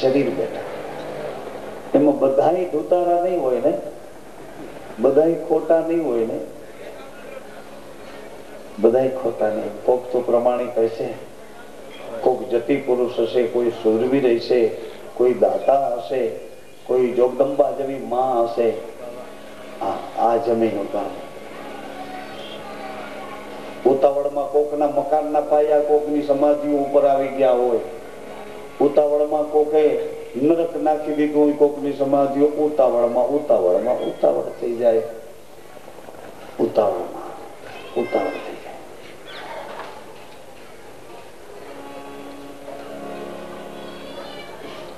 શરીર બેઠા. એમાં બધાય ધુતારા નહીં હોય ને, બધાય ખોટા નહીં હોય ને, બધાય ખોટા નહીં. કોક તો પ્રમાણિક હશે, કોક જતી પુરુષ હશે, કોઈ સુરવીર હશે, કોઈ દાતા હશે, કોઈ જોગદંબા જેવી માં હશે. આ જમીન ઉતાર ઉતાવળમાં કોકના મકાનના પાયા કોકની સમાધિઓ ઉપર આવી ગયા હોય, ઉતાવળમાં કોકે નરક નાખી દીધું હોય કોકની સમાધિઓ, ઉતાવળ થઈ જાય, ઉતાવળ થઈ જાય.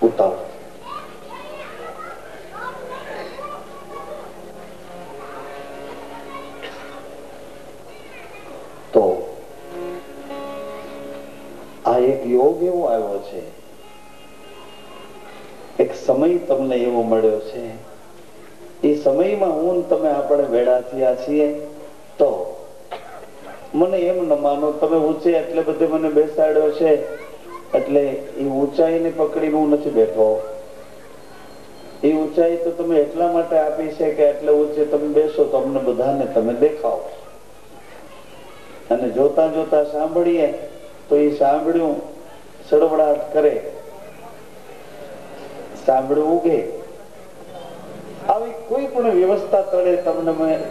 ઉતાવળ તો આ એક યોગ એવો આવ્યો છે, એક સમય તમને એવો મળ્યો છે. એ સમયમાં હું તમે આપણે ભેળા થયા છીએ. તો મને એમ ન માનો તમે ઊંચે એટલે બધે મને બેસાડ્યો છે એટલે એ ઊંચાઈને પકડીને હું નથી બેઠો. એ ઊંચાઈ તો તમે એટલા માટે આપી છે કે એટલે ઊંચે તમે બેસો તો અમને બધાને તમે દેખાઓ, અને જોતા જોતા સાંભળીએ તો એ સાંભળ્યું સડવડાટ કરે, સાંભળ્યું ઉગે. આવી કોઈ પણ વ્યવસ્થા તળે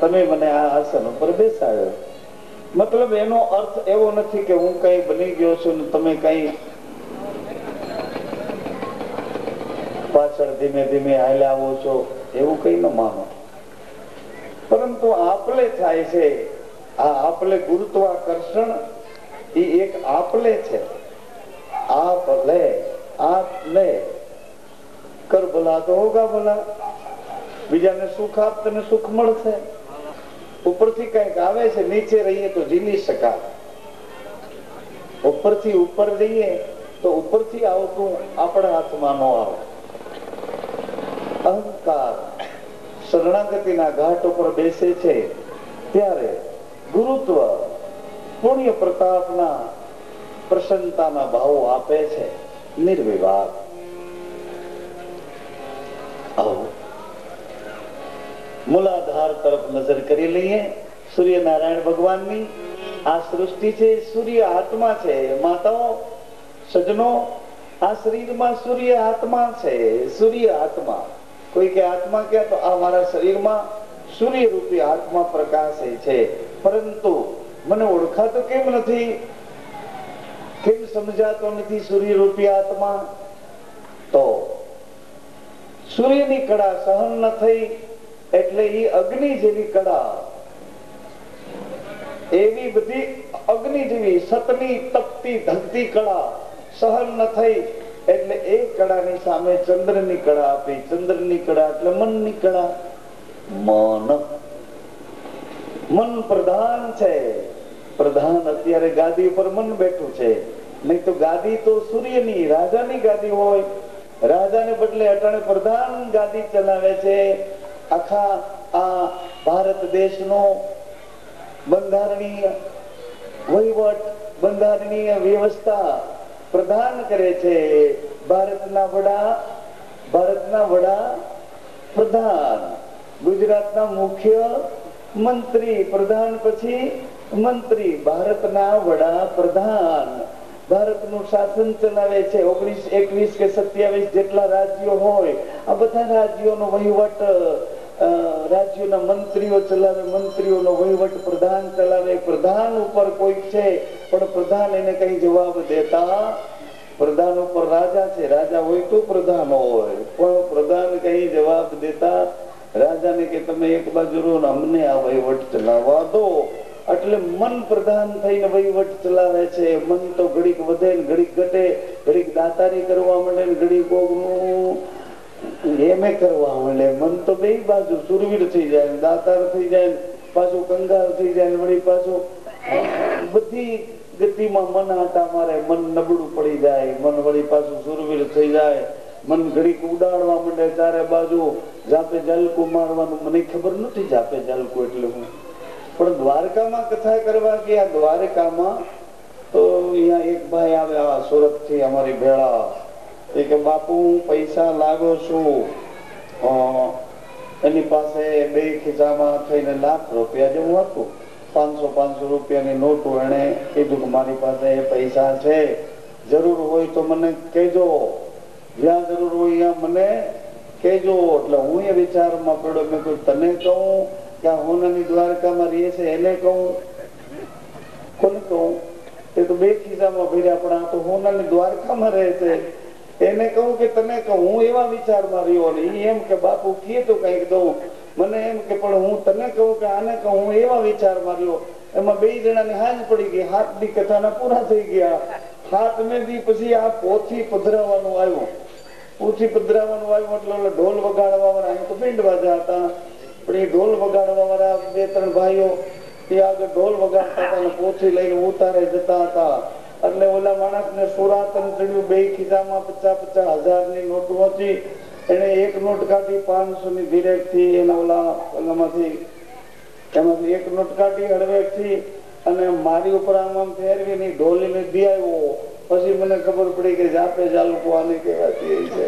તમે મને આ આસન ઉપર બેસાડ્યો. મતલબ એનો અર્થ એવો નથી કે હું કઈ બની ગયો છું ને તમે કઈ પાછળ ધીમે ધીમે હાલ્યા આવો છો, એવું કઈ ન માનો. પરંતુ આપલે થાય છે. આ આપલે ગુરુત્વાકર્ષણ એ એક આપલે છે. આપલે કર ભલા તો હોગા ભલા. બીજાને સુખ આપ તને સુખ મળશે. ઉપરથી કઈક આવે છે, નીચે રહીએ તો ઝીલી શકાય. ઉપરથી ઉપર જઈએ તો ઉપરથી આવતું આપણા હાથમાં ન આવે. અહંકાર શરણાગતિના ઘાટ ઉપર બેસે છે ત્યારે ગુરુત્વ પુણ્ય પ્રતાપના પ્રસન્નતાના ભાવો આપે છે. નિર્વિવાદ મૂલાધાર તરફ નજર કરી લઈએ. સૂર્યનારાયણ ભગવાનની આ સૃષ્ટિ છે. સૂર્ય આત્મા છે. માતાઓ સજ્જનો, આ શરીરમાં સૂર્ય આત્મા છે. સૂર્ય આત્મા. કોઈ કે આત્મા ક્યાં? તો આ મારા શરીરમાં સૂર્ય રૂપી આત્મા પ્રકાશે છે. પરંતુ મને ઓળખાતો કેમ નથી? કેમ સમજાતો નથી સૂર્ય રૂપી આત્મા? તો સૂર્યની કળા સહન ન થઈ એટલે એ અગ્નિ જેવી કળા, એવી બધી અગ્નિ જેવી સતની તપતી ધગતી કળા સહન ન થઈ એટલે એ કળાની સામે ચંદ્રની કળા આપી. ચંદ્રની કળા એટલે મનની કળા. મન પ્રધાન છે. પ્રધાન અત્યારે ગાદી ઉપર મન બેઠું છે. નહીં તો ગાદી તો સૂર્યની રાજાની ગાદી હોય. રાજાને બદલે અટાણે પ્રધાન ગાદી ચલાવે છે. આખા આ ભારત દેશનો બંધારણીય વહીવટ, બંધારણીય વ્યવસ્થા પ્રધાન કરે છે. ભારતના વડા પ્રધાન, ગુજરાતના મુખ્ય મંત્રી, પ્રધાન પછી મંત્રી, ભારતના વડા પ્રધાન ભારતનું શાસન ચલાવે છે. 19, 21 કે 27 જેટલા રાજ્યો હોય, આ બધા રાજ્યોનો વહીવટ રાજ્યોના મંત્રીઓ ચલાવે. મંત્રીઓનો વહીવટ પ્રધાન ચલાવે. પ્રધાન ઉપર કોઈ છે પણ પ્રધાન એને કઈ જવાબ દેતા. પ્રધાન ઉપર રાજા છે. રાજા હોય તો પ્રધાન હોય, પણ પ્રધાન કઈ જવાબ દેતા રાજાને કે તમે એક બાજુ રહો ને અમને આ વહીવટ ચલાવવા દો. એટલે મન પ્રધાન થઈને વહીવટ ચલાવે છે. મન તો ઘડીક વધે ને ઘડીક ઘટે, ઘડીક દાતારી કરવા માંડે ને ઘડીક કોકનું એમે કરવા માંડે. મન તો બે બાજુ સુરવીર થઈ જાય, દાતાર થઈ જાય, પાછું કંગાળ થઈ જાય, વળી પાછું બધી ગતિમાં મન આટા મારે. મન નબળું પડી જાય, મન વળી પાછું સુરવીર થઈ જાય. મન ઘડીક ઉડાડવા માંડે ચારે બાજુ, જાપે જલકું મારવાનું. મને ખબર નથી જાપે જલકું એટલે હું, પણ દ્વારકામાં કથા કરવા ગયા. દ્વારકામાં તો અહીંયા એક ભાઈ આવે સુરત થી અમારી ભેળા, કે બાપુ હું પૈસા લાગો છું, એની પાસે બે ખિસ્સામાં થઈને ₹1,00,000 જેવું હતું. 500 રૂપિયાની નોટો. એને કીધું કે મારી પાસે પૈસા છે, જરૂર હોય તો મને કહેજો, જ્યાં જરૂર હોય ત્યાં મને કહેજો. એટલે હું એ વિચારમાં પડ્યો, મેં કહ્યું તને કહું કે આ હોનાની દ્વારકામાં રહે છે એને કહું? કોને કહું? એ તો બે ખિસ્સામાં ભર્યા, પણ આ તો હોનાની દ્વારકામાં રહે છે, એને કહું કે તને કહું? હું એવા વિચારમાં રહ્યો. ને એમ કે બાપુ કે તો કઈક દઉં. મને એમ કે પણ હું તને કહું કે આને કહું? હું એવા વિચારમાં રહ્યો. એમાં બે જણાની હાજ પડી ગઈ. 7 દી કથાના પૂરા થઈ ગયા. 7મે દી પછી આ પોથી પધરાવાનું આવ્યું. પોથી પધરાવાનું આવ્યું એટલે ઢોલ વગાડવા વાળા, અહીં તો પિંડ બાજા હતા, પણ એ ઢોલ વગાડવા વાળા 2-3 ભાઈઓ એ આગળ ઢોલ વગાડતા હતા અને પોથી લઈને ઉતારે જતા હતા. એટલે ઓલા માણસને સુરાતન ચડ્યું. બે ખિસ્સામાં 50,000ની નોટો હતી. એને એક નોટ કાઢી 500ની ધીરેકથી, એના ઓલામાંથી એમાંથી એક નોટ કાઢી હળવેકથી અને મારી ઉપર આમ ફેરવીને ઢોલીને દી આવ્યો. પછી મને ખબર પડી કે જાપે જાલકો આને કહેવાતી છે.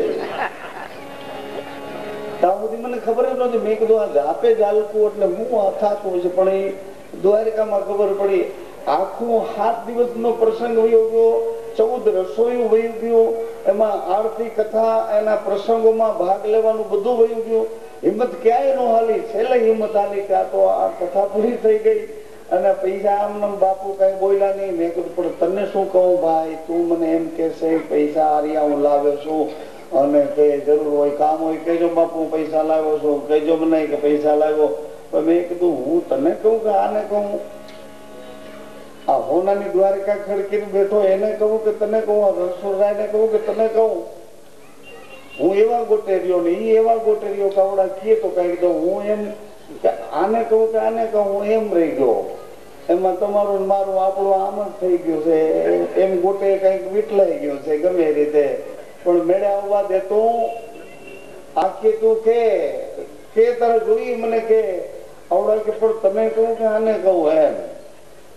ત્યાં સુધી મને ખબર જ નહોતી. મેં કીધું આ જાપે જાલકું એટલે હું થતું છે, પણ એ દ્વારકામાં ખબર પડી. આખું 7 દિવસનો પ્રસંગ વયો ગયો. 14 રસોઈ વયું ગયું. એમાં આરતી કથા એના પ્રસંગોમાં ભાગ લેવાનું બધું વયું ગયું. હિંમત ક્યાંય ન હાલી. છેલ્લે હિંમત હાલી કે આ તો આ કથા પૂરી થઈ ગઈ અને પૈસા આમ બાપુ કઈ બોલ્યા નહીં. મેં કીધું પણ તને શું કહું ભાઈ, તું મને એમ કહેશે પૈસા આર્યા હું લાવ્યો છું અને કે જરૂર હોય કામ હોય કહેજો બાપુ પૈસા લાવ્યો છું, કહેજો મને કે પૈસા લાવ્યો. પણ મેં કીધું હું તને કહું કે આને કહું? આ હોનાની દ્વારકા ખડકીને બેઠો એને કહું કે તને કહું? આ રણછોડરાયને કહું કે તને કહું? હું એવા ગોટે રહ્યો ને એ એવા ગોટે રહ્યો. કાવડા કીએ તો કઈ દઉં. હું એમ કે આને કહું કે આને કહું? હું એમ રહી ગયો. એમાં તમારું મારું આપણું આમ જ થઈ ગયું છે. એમ ગોટે કઈક વીટલાઈ ગયું છે ગમે એ રીતે. પણ મેળે આવવા દેતો આખી તું કે તારે જોઈ મને કે આવડા કે પણ તને કહું કે આને કહું? એમ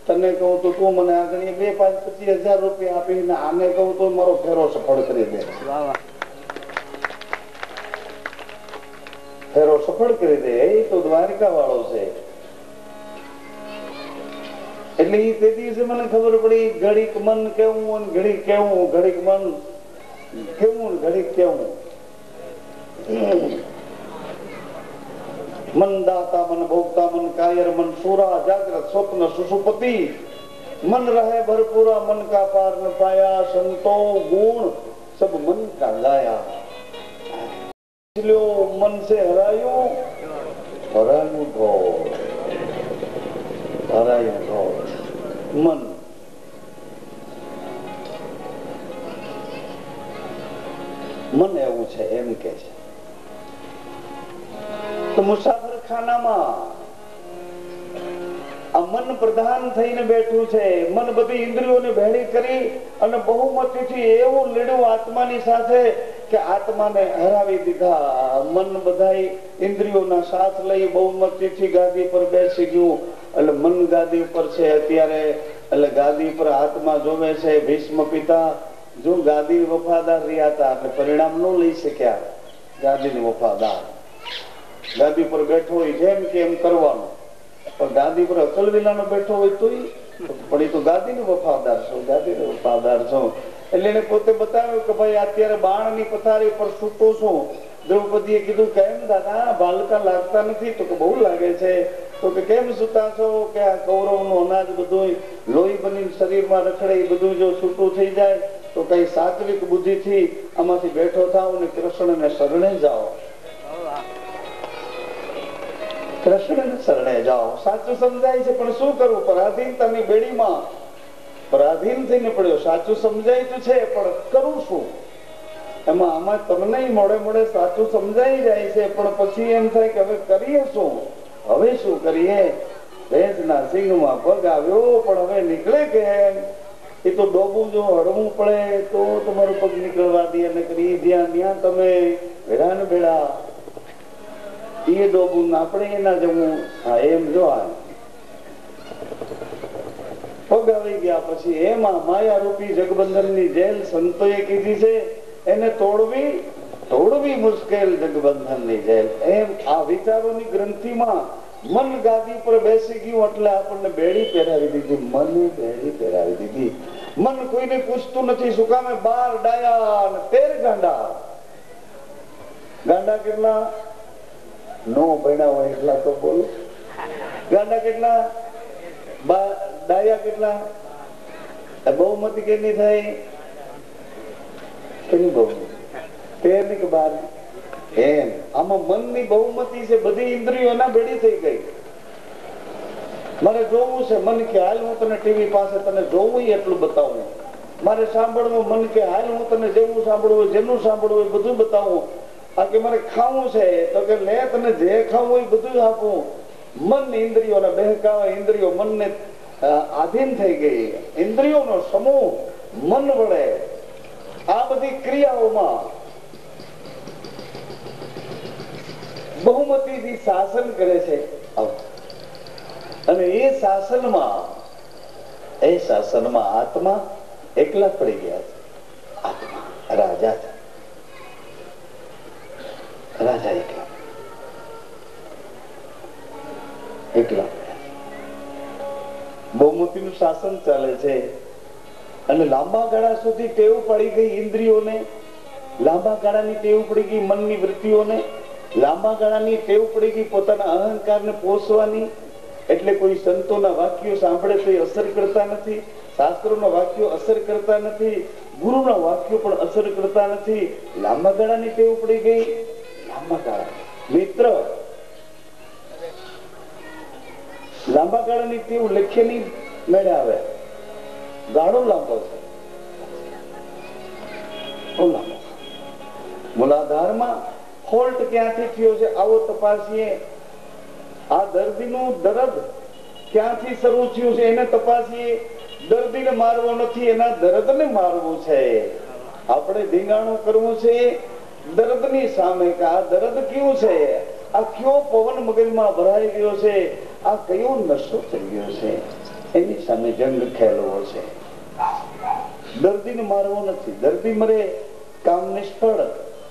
તને કહું તો તું મને આગળ 2-5-25,000 રૂપિયા આપીને આને કહું તો મારો ફેરો સફળ કરી દે. ફેરો સફળ કરી દે. એ તો દ્વારકા વાળો છે. એટલે એ તે દિવસે મને ખબર પડી ઘડીક મન કેવું અને ઘડીક કેવું, ઘડીક મન કેવું ઘડીક કેવું. મન દાતા મન ભોગતા મન કાયર મન सूरा जागृत स्वप्न सुषुप्ति मन रहे भरपूरा मन का पार न पाया संतो गुण सब मन का गाया. मन से हरायूं हरायूं ढोल હરાયું ઢોળ. મન મન એવું છે એમ કે છે. તો મુસાફર ખાનામાં આ મન પ્રધાન થઈને બેઠું છે. મન બધી ઇન્દ્રિયોને ભેળી કરી અને બહુમતીથી એવું લડ્યું આત્માની સાથે કે આત્માને હરાવી દીધા. મન બધાય ઇન્દ્રિયોના સાથ લઈ બહુમતીથી ગાદી પર બેસી ગયું. એટલે મન ગાદી ઉપર છે અત્યારે. એટલે ગાદી ઉપર આત્મા જોવે છે. ભીષ્મ પિતા જો ગાદી વફાદાર રહ્યા હતા એટલે પરિણામ ન લઈ શક્યા. ગાદી વફાદાર ગાદી પર બેઠો હોય જેમ કે એમ કરવાનું. પણ ગાદી પર અકલ વિનાનો બેઠો હોય તો પણ એ તો ગાદી ને વફાદાર છો, ગાદી ને વફાદાર છો. એટલે એને પોતે બતાવ્યું કે ભાઈ અત્યારે બાણની પથારી પર સૂતો છું. દ્રૌપદીએ કીધું કેમ દાદા બાલકા લાગતા નથી? તો કે બહુ લાગે છે. તો કે કેમ સૂતા છો? કે આ કૌરવનું અનાજ બધું લોહી બની શરીરમાં રખડે એ બધું જો છૂટું થઈ જાય તો કઈ સાત્વિક બુદ્ધિથી આમાંથી બેઠો થાવ ને કૃષ્ણને શરણે જાઓ. કૃષ્ણને શરણે જાઓ. સાચું સમજાય છે પણ શું કરવું? પરાધીનતાની બેડીમાં પરાધીન થઈને પડ્યો. સાચું સમજાય તો છે પણ કરું શું? એમાં આમાં તમને મોડે મોડે સાચું સમજાઈ જાય છે પણ પછી એમ થાય કે હવે કરીએ શું? હવે શું કરીએ? ભેંસના સિંગમાં પગ આવ્યો પણ હવે નીકળે કેમ? એ તો ડોબું જો હળવું પડે તો તમારું પગ નીકળવા દે અને કરી જ્યાં તમે ભેડા ને ભેડા એ ડોબું આપણે એના જવું. હા એમ જો આ પગ આવી ગયા પછી એમાં માયા રૂપી જગબંધન ની જેલ સંતોએ કીધી છે એને તોડવી મુશ્કેલ જગબંધનની જેલ. એમ આ વિચારોની ગ્રંથિમાં મન ગાદી પર બેસી ગયું એટલે આપણને બેડી પહેરાવી દીધી. મને બેડી પહેરાવી દીધી. મન કોઈને પૂછતું નથી શું કામે 12 ડાયા અને 13 ગાંડા. ગાંડા કેટલા? નો ભણ્યા હોય એટલા તો બોલો. ગાંડા કેટલા? ડાયા કેટલા? બહુમતી કેટલી થઈ? કેટલી બહુમતી? 13 કે 12? એમ આમાં મનની બહુમતી છે. બધી ઇન્દ્રિયોના બેડી થઈ ગઈ. મારે જોવું છે, મન કે હાલ હું તને ટીવી પાસે તને જોવું એટલું બતાવું. મારે સાંભળવું, મન કે હાલ હું તને જેવું સાંભળવું જેનું સાંભળવું બધું બતાવું. આ કે મારે ખાવું છે તો કે લે તને જે ખાવું હોય બધું આપું. મન ઇન્દ્રિયોના બહેકાવા, ઇન્દ્રિયો મનને આધીન થઈ ગઈ. ઇન્દ્રિયોનો સમૂહ મન વડે આ બધી ક્રિયાઓમાં બહુમતીથી શાસન કરે છે. અને એ શાસનમાં આત્મા એકલા પડી ગયા છે. આત્મા રાજા છે. રાજા એકલા બહુમતીનું શાસન ચાલે છે. અને લાંબા ગાળા સુધી ટેવ પડી ગઈ ઇન્દ્રિયોને, લાંબા ગાળાની ટેવ પડી ગઈ મનની વૃત્તિઓને, લાંબા ગાળાની ટેવ પડી ગઈ પોતાના અહંકારને પોષવાની. એટલે કોઈ સંતોના વાક્યો સાંભળે તો અસર કરતા નથી, શાસ્ત્રોના વાક્યો અસર કરતા નથી, ગુરુના વાક્યો પણ અસર કરતા નથી. લાંબા ગાળાની ટેવ પડી ગઈ. લાંબા ગાળા મિત્ર, લાંબા ગાળાની ટેવ લખ્યની મેળે આવે. ગાળો લાંબો છે. મૂલાધારમાં ફોલ્ટ ક્યાંથી થયો છે આવો તપાસીએ. આ દર્દીનું દર્દ ક્યાંથી શરૂ થયું છે એને તપાસીએ. દર્દીને મારવો નથી, એના દર્દને મારવું છે. આપણે ધીંગાણું કરવું છે દર્દની સામે કે આ દર્દ કેવું છે, આ કયો પવન મગજમાં ભરાઈ ગયો છે, આ કયો નશો થઈ ગયો છે, એની સામે જંગ ખેલવો છે. દર્દીને મારવો નથી. દર્દી મરે કામ નિષ્ફળ.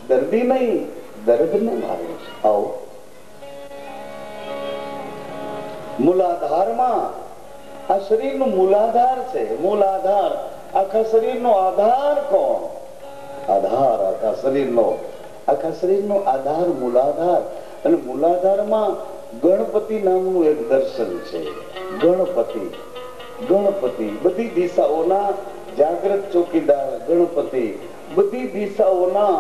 દર્દી નહીં, દર્દને મારવો છે. આવો મૂલાધારમાં આ શરીરનો મૂલાધાર છે. મૂલાધાર આખા શરીરનો આધાર કોણ? આધાર આખા શરીરનો આધાર મૂલાધાર. અને મૂલાધારમાં ગણપતિ નામનું એક દર્શન છે. ગણપતિ બધી દિશાઓના જાગ્રત ચોકીદાર ગણપતિ, બધી દિશાઓના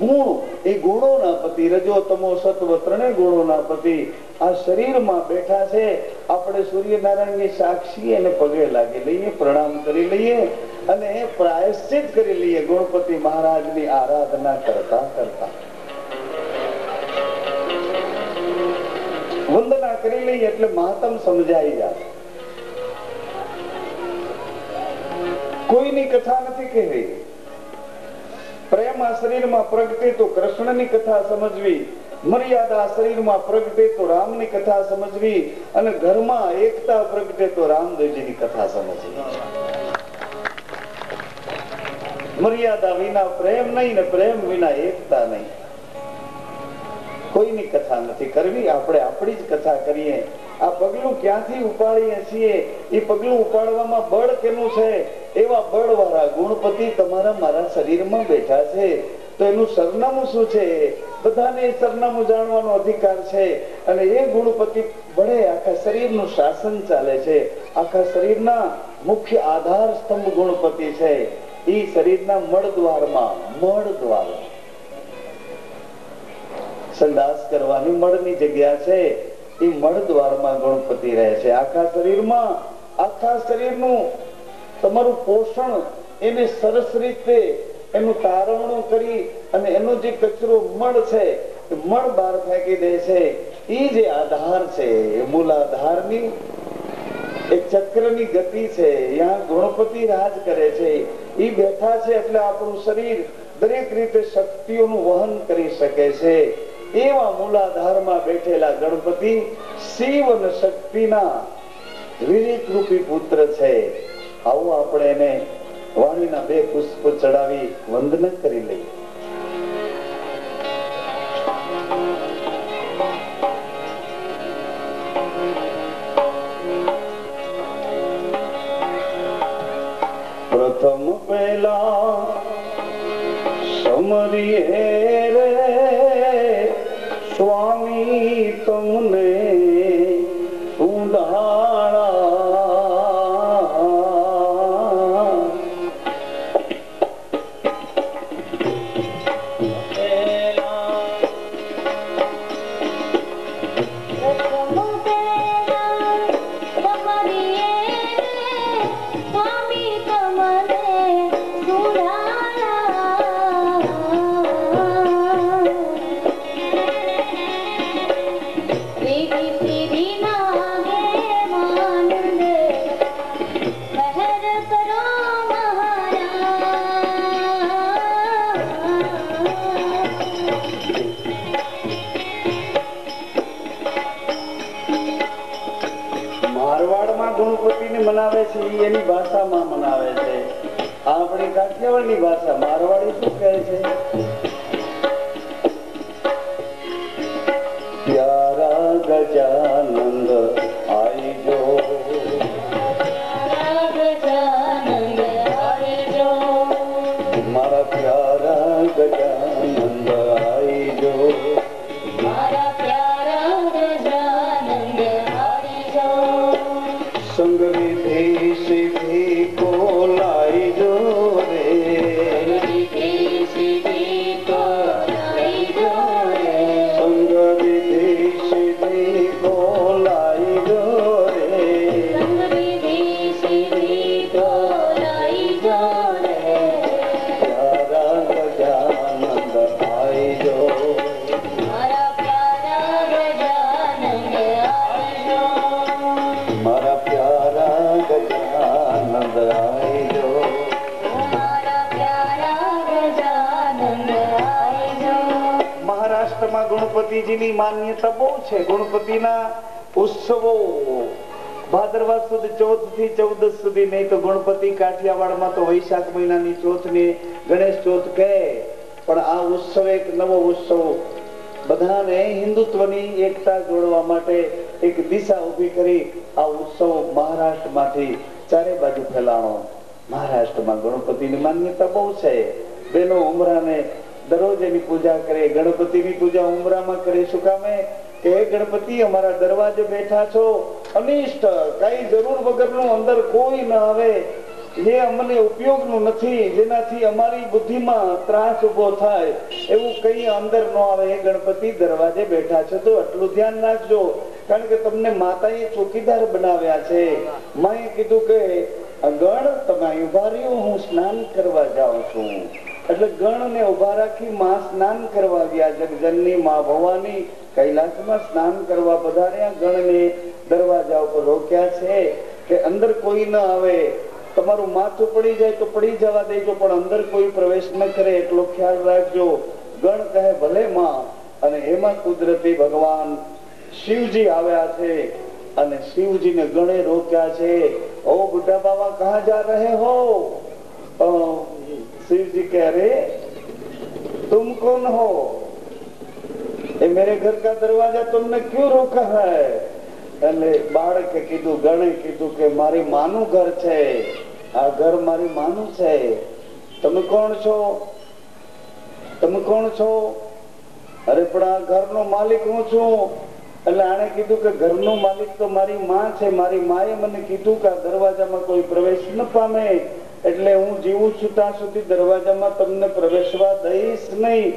ગુણ, એ ગુણોના પતિ, રજો તમો સત્વ ત્રણેય ગુણોના પતિ આ શરીરમાં બેઠા છે. આપણે સૂર્યનારાયણની સાક્ષી એને પગે લાગી લઈએ, પ્રણામ કરી લઈએ અને પ્રાયશ્ચિત કરી લઈએ. ગણપતિ મહારાજની આરાધના કરતા કરતા વંદના કરી લઈએ એટલે મહાત્મ સમજાઈ જાય. કોઈની કથા નથી કહેવી. પ્રેમ આ શરીરમાં પ્રગટે તો કૃષ્ણની કથા સમજવી, મર્યાદા શરીરમાં પ્રગટે તો રામની કથા સમજવી, અને ઘરમાં એકતા પ્રગટે તો રામદેવજીની કથા સમજવી. મર્યાદા વિના પ્રેમ નહીં ને પ્રેમ વિના એકતા નહીં. કોઈની કથા નથી કરવી, આપણે આપણી જ કથા કરીએ. આ પગલું ક્યાંથી ઉપાડીએ છીએ, એ પગલું ઉપાડવામાં બળ કેનું છે? એવા બળવાળા ગુણપતિ તમારા મારા શરીરમાં બેઠા છે. તો એનું સરનામું શું છે? બધાને સરનામું જાણવાનો અધિકાર છે. અને એ ગુણપતિ વડે આખા શરીરનું શાસન ચાલે છે. આખા શરીરના મુખ્ય આધાર સ્તંભ ગુણપતિ છે. એ શરીરના મળદ્વારમાં સંદાસ કરવાની મળની જગ્યા છે. એ મળદ્વારમાં ગણપતિ રહે છે. આખા શરીરનું તમારું પોષણ એને સરસ રીતે એનું તારવણું કરી અને એનો જે કચરો મળ છે મળ બહાર ફેંકી દે છે. એ જે આધાર છે એ મૂલાધારની એક ચક્રની ગતિ છે. ત્યાં ગણપતિ રાજ કરે છે. એ બેઠા છે એટલે આપણું શરીર દરેક રીતે શક્તિઓનું વહન કરી શકે છે. એવા મૂલાધારમાં બેઠેલા ગણપતિ શિવ અને શક્તિના વિવેક રૂપી પુત્ર છે. આવું આપણે એને વાણીના 2 પુષ્પ ચડાવી વંદન કરી લઈ. પ્રથમ પહેલા સમરીએ રે સ્વામી તમને મનાવે છે એની ભાષામાં મનાવે છે. આપણી કાઠિયાવાડની ભાષા મારવાડી શું કહે છે? પ્યારા ગજાનંદ આઈ જો, મારા પ્યારા ગજાનંદ આઈ જો, સંગ વિધિ સિદ્ધિ કો લાઈ જો રે, સંગ વિધિ સિદ્ધિ કો લાઈ જો રે, પ્યારા ગજાનંદ આઈ જો, મારા પ્યારા ગજાનંદ આઈ જો, મહારાષ્ટ્રમાં ગણપતિજીની માન્યતા બહુ છે. ગણપતિના ઉત્સવો ભાદરવા સુદ 14 થી 14 સુધી, નહીં તો ગણપતિ કાઠિયાવાડમાં તો વૈશાખ મહિનાની ચોથને ગણેશ ચોથ કહે. પણ આ ઉત્સવ એક નવો ઉત્સવ, બધાને હિન્દુત્વની એકતા જોડવા માટે એક દિશા ઉભી કરી આ ઉત્સવ મહારાષ્ટ્રમાંથી ચારે બાજુ ફેલાણો. મહારાષ્ટ્રમાં ગણપતિની માન્યતા બહુ છે. બેનો ઉમરાને દરરોજ એની પૂજા કરે. ગણપતિની પૂજા ઉમરામાં કરે. શું કામે? કે ગણપતિ અમારા દરવાજે બેઠા છો, અનિષ્ટ કઈ જરૂર વગરનું અંદર કોઈ ન આવે, જે અમને ઉપયોગનું નથી, જેનાથી અમારી બુદ્ધિમાં ત્રાસ ઉભો થાય એવું કઈ અંદર ન આવે. એ ગણપતિ દરવાજે બેઠા છે તો આટલું ધ્યાન રાખજો, કારણ કે તમને માતાએ ચોકીદાર બનાવ્યા છે. માએ કીધું કે ગણ તમે ઉભા રહ્યો, હું સ્નાન કરવા જાઉં છું. એટલે ગણ ને ઉભા રાખી માં સ્નાન કરવા ગયા. જગજનની માં ભવાની કૈલાસમાં સ્નાન કરવા પધાર્યા. ગણને દરવાજા ઉપર રોક્યા છે કે અંદર કોઈ ન આવે. તમારું માથું પડી જાય તો પડી જવા દેજો, પણ અંદર કોઈ પ્રવેશ ન કરે એટલો ખ્યાલ રાખજો. ગણ કહે ભલે માં. અને એમાં કુદરતી ભગવાન શિવજી આવ્યા છે અને શિવજીને ગણે રોક્યા છે. ઓ બુઢા બાબા કહા જા રહે હો? शिवजी कह रहे तुम कौन हो? ये मेरे घर का दरवाजा तुमने क्यों रोका है? એટલે બાળકે કીધું, ગણે કીધું કે મારી માનું ઘર છે, આ ઘર મારી માનું છે. તમે કોણ છો? તમે કોણ છો? અરે પણ આ ઘરનો માલિક હું છું. એટલે આને કીધું કે ઘરનો માલિક તો મારી માં છે. મારી માએ મને કીધું કે આ દરવાજામાં કોઈ પ્રવેશ ન પામે, એટલે હું જીવું છું ત્યાં સુધી દરવાજામાં તમને પ્રવેશવા દઈશ નહીં.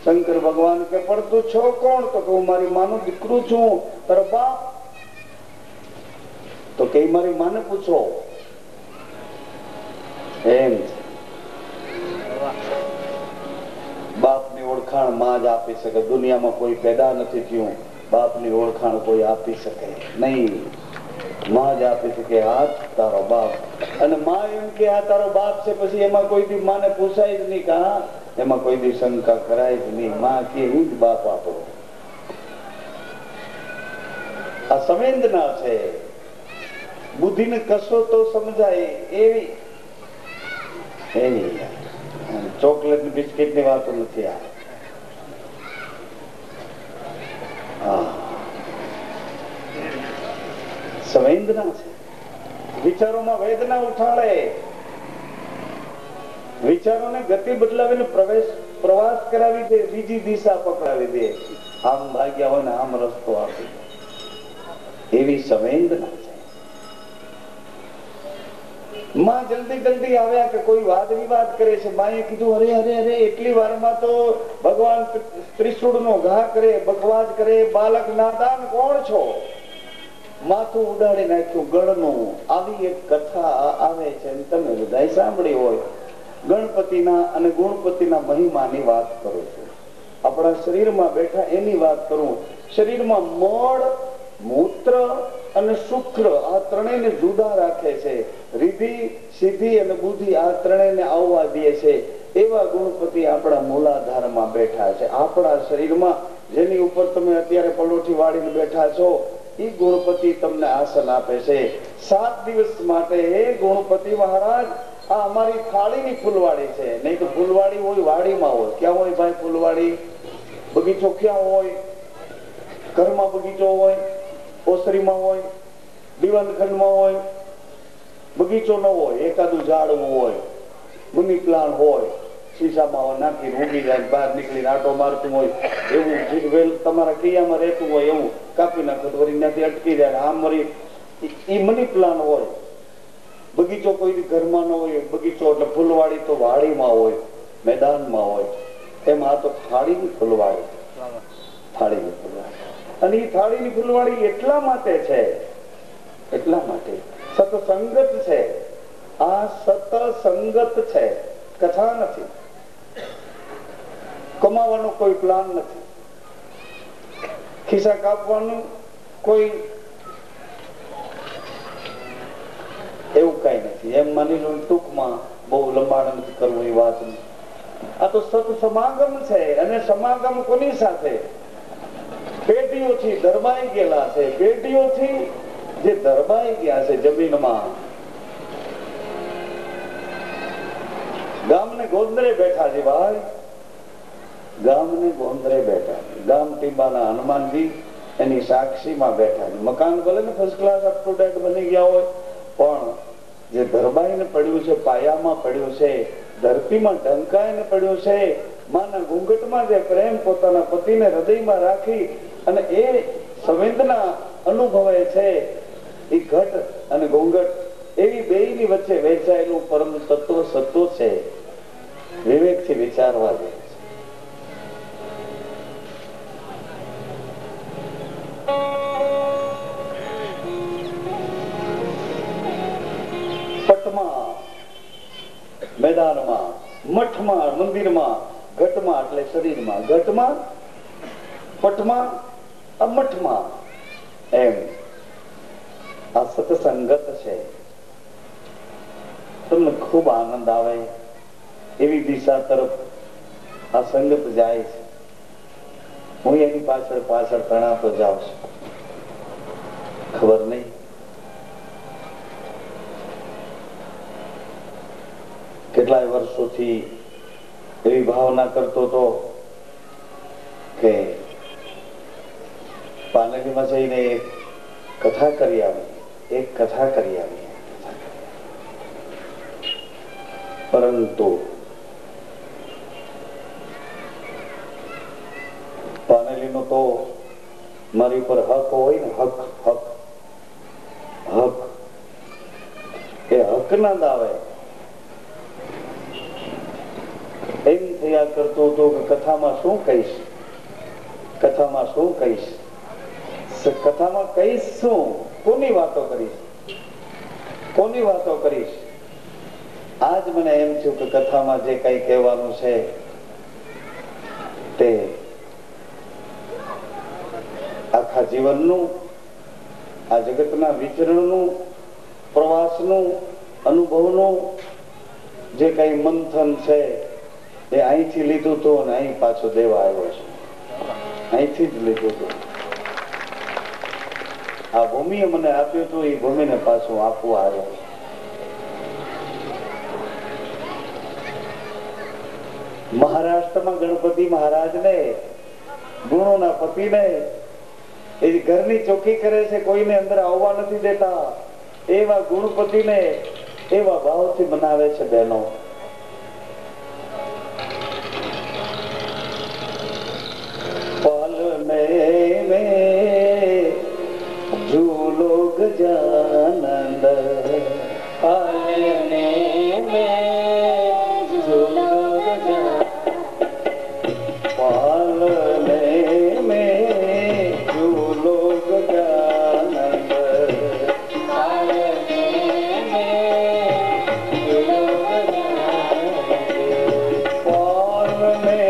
શંકર ભગવાન કે પણ તું છો કોણ? તો હું મારી માનું દીકરું છું. તારો બાપ? તો કે મારી માને પૂછો. એમ બાપની ઓળખાણ માં જ આપી શકે. દુનિયામાં કોઈ પેદા નથી થયું, બાપની ઓળખાણ કોઈ આપી શકે નહીં. માં જ આપી શકે આ તારો બાપ. અને માં એમ કે આ તારો બાપ છે, પછી એમાં કોઈ દી માને પૂછાય જ નહીં. કા એમાં કોઈ દી શંકા કરાય જ નહીં. માં કે હું જ બાપ આપો. આ સંવેદના છે, બુદ્ધિને કશો તો સમજાય એવી. ચોકલેટ બિસ્કીટ ની વાતો નથી. આ સંવેદના છે. વિચારોમાં વેદના ઉઠાડે, વિચારોને ગતિ બદલાવીને પ્રવાસ કરાવી દે, બીજી દિશા પકડાવી દે. આમ ભાગ્યા હોય ને આમ રસ્તો આપી દે, એવી સંવેદના છે. માં જલ્દી જલ્દી આવ્યા કે કોઈ વાદ વિવાદ કરે છે. માએ કીધું અરે અરે અરે એટલી વારમાં તો ભગવાન ત્રિશુળ નો ઘા કરે, બકવાદ કરે, બાલક નાદાન કોણ છો? માથું ઉડાડી નાખ્યું ગળનું. આવી એક કથા આવે છે, તમે બધા સાંભળી હોય. ગણપતિના અને ગુણપતિના મહિમાની વાત કરું છું. આપણા શરીરમાં બેઠા એની વાત કરું. શરીરમાં મળ, મૂત્ર અને શુક્ર આ ત્રણેયને જુદા રાખે છે. રિદ્ધિ, સિદ્ધિ અને બુદ્ધિ આ ત્રણેયને આવવા દે છે. એવા ગુણપતિ આપણા મૂલાધારમાં બેઠા છે. આપણા શરીરમાં જેની ઉપર તમે અત્યારે પલોઠી વાળીને બેઠા છો, એ ગુણપતિ તમને આસન આપે છે 7 દિવસ માટે. હે ગુણપતિ મહારાજ, આ અમારી થાળીની ફૂલવાડી છે. નહીં તો ફૂલવાડી હોય વાડીમાં હોય. ક્યાં હોય ભાઈ ફૂલવાડી? બગીચો ક્યાં હોય? ઘરમાં બગીચો હોય, ઓસરીમાં હોય, દીવાનખંડમાં હોય. બગીચો ન હોય, એકાદું ઝાડવું હોય, મની પ્લાન્ટ હોય, શીશામાં નાખીને ઊંઘી જાય, બહાર નીકળીને આટો મારતું હોય. એવું તમારા ક્રિયામાં રહેતું હોય એવું કાપી નાખો તો વળી ત્યાંથી અટકી જાય. આમ વળી એ મની પ્લાન્ટ હોય. બગીચો કોઈ ઘરમાં ન હોય. બગીચો એટલે ફૂલવાડી તો વાડીમાં હોય, મેદાનમાં હોય. એમાં આ તો થાળીની ફૂલવાડી, થાળીની ફૂલવાડી. અને એ થાળીની ફૂલવાડી એટલા માટે છે, એટલા માટે સત્સંગત છે. આ સત્સંગત છે, કથા નથી. કમાવાનો કોઈ પ્લાન નથી. ખિસ્સા કાપવાનું કોઈ એવું કઈ નથી. એમ માની લો ટૂંકમાં, બહુ લંબાણ નથી કરવું એ વાત. આ તો સત સમાગમ છે. અને સમાગમ કોની સાથે? પેઢીઓથી ધર્માઈ ગયેલા છે. પેઢીઓથી જે ધર્માઈ ગયા છે જમીનમાં. ગામને ગોંદરે બેઠા છે ભાઈ, ગામને ગોંદરે બેઠા. ગામ ટીંબાના હનુમાનજી એની સાક્ષીમાં બેઠા છે. મકાન ભલે ને first class up to date બની ગયા હોય, પણ જે ધરબાઈને પડ્યું છે, પાયામાં પડ્યું છે, ધરતીમાં ઢંકાઈને પડ્યું છે. માના ઘૂંઘટમાં જે પ્રેમ પોતાના પતિને હૃદયમાં રાખી અને એ સંવેદના અનુભવે છે, એ ઘટ અને ઘૂંઘટ એવી બેયની વચ્ચે વહેંચાયેલું પરમ તત્વ સત્વ છે. વિવેકથી વિચારવા દે છે. પટમાં, મેદાનમાં, મઠમાં, મંદિરમાં, ઘટમાં એટલે શરીરમાં, ઘટમાં, પટમાં, મઠમાં, એમ આ સત્સંગત છે. તમને ખૂબ આનંદ આવે એવી દિશા તરફ આ સંગત જાય છે. હું એની પાછળ પાછળ તણાતો જાઉં છું. ખબર નહીં કેટલાય વર્ષોથી એવી ભાવના કરતો હતો કે પાનગીમાં જઈને એક કથા કરી આવી, એક કથા કરી આવી. પરંતુ પાનેલીનો તો મારી ઉપર હક હોય ને, હક હક હક એ હક ના દાવે એમ થયા કરતો હતો કે કથામાં શું કહીશ, કથામાં શું કહીશ, કથામાં કહીશ શું, કોની વાતો કરીશ, કોની વાતો કરીશ. આજ મને એમ થયું કે કથામાં જે કઈ કહેવાનું છે તે આખા જીવનનું, આ જગતના વિચરણનું, પ્રવાસનું, અનુભવનું જે કઈ મંથન છે એ અહીંથી લીધું હતું અને અહીં પાછો દેવા આવ્યો છે. અહીંથી જ લીધું હતું. આ ભૂમિએ મને આપ્યું હતું, એ ભૂમિને પાછું આપવા આવ્યો. મહારાષ્ટ્રમાં ગણપતિ મહારાજને ગુણોના પતિને એ ઘરની ચોખ્ખી કરે છે, કોઈને અંદર આવવા નથી દેતા, એવા ગુણપતિને એવા ભાવથી મનાવે છે બહેનો. પાલને મેં ઝૂલો ગજાનંદ, પાલને મેં ઝૂલો ગજાનંદ, પાલને મેં ઝૂલો ગજાનંદ, પાલને મેં ઝૂલો ગજાનંદ, પાલને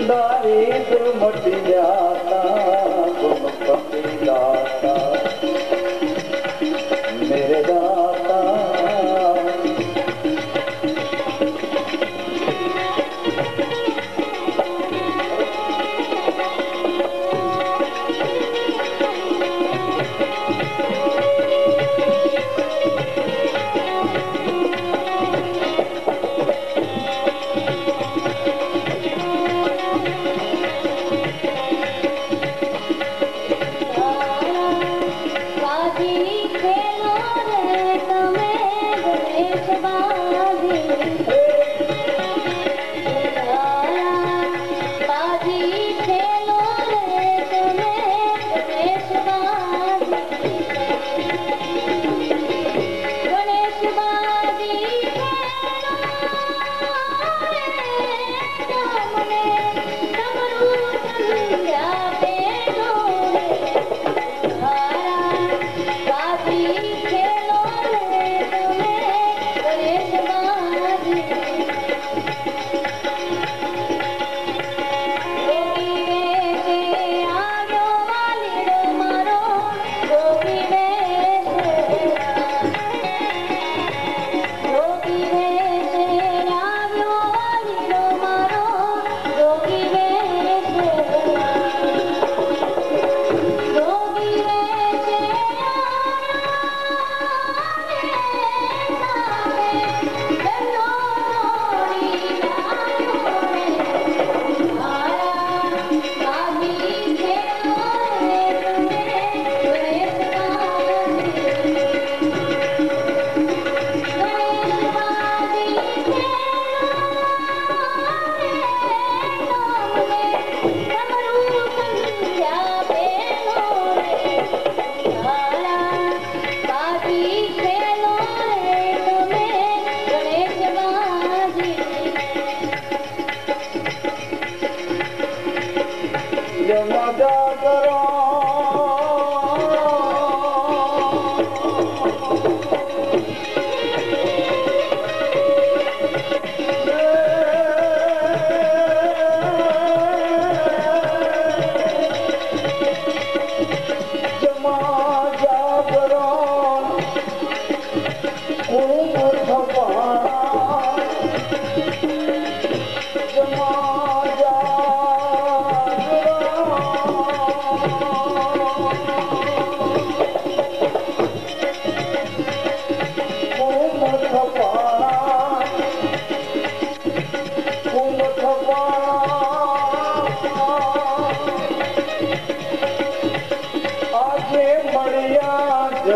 दारिद्र मट जाता गुणपति दाता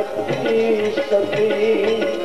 ગતિ સતી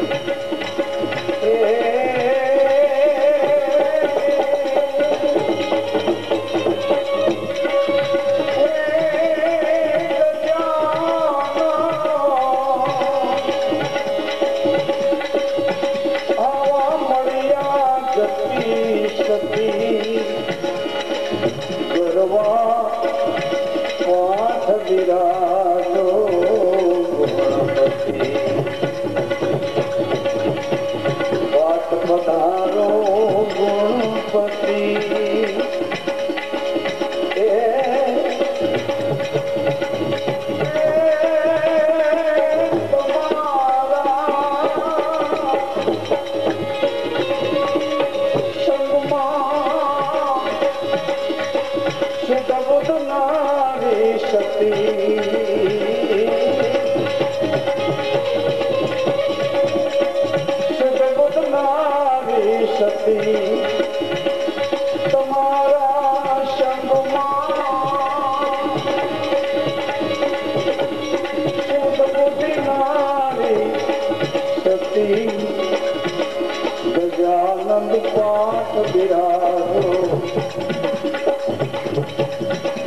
ગજાનંદ પાઠ બિરાજો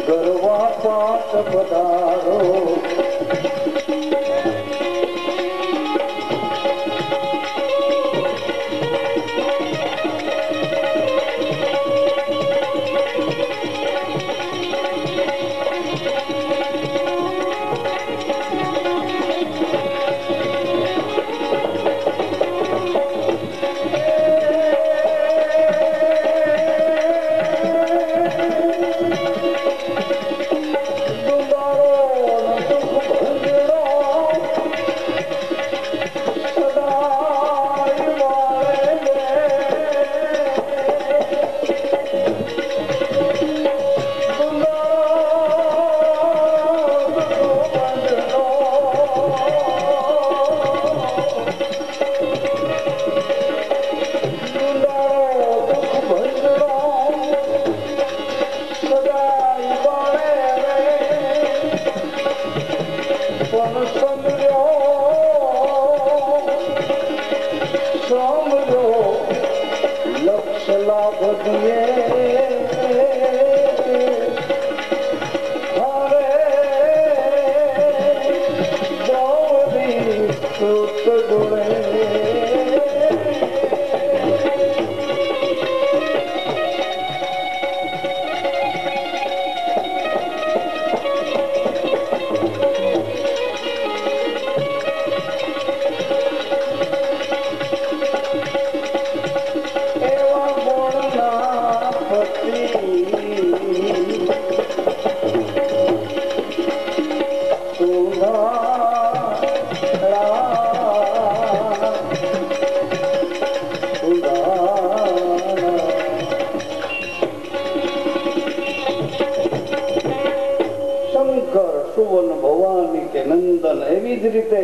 ગરવા પાઠ પધારો સુવર્ણ ભવાની કે નંદન એવી જ રીતે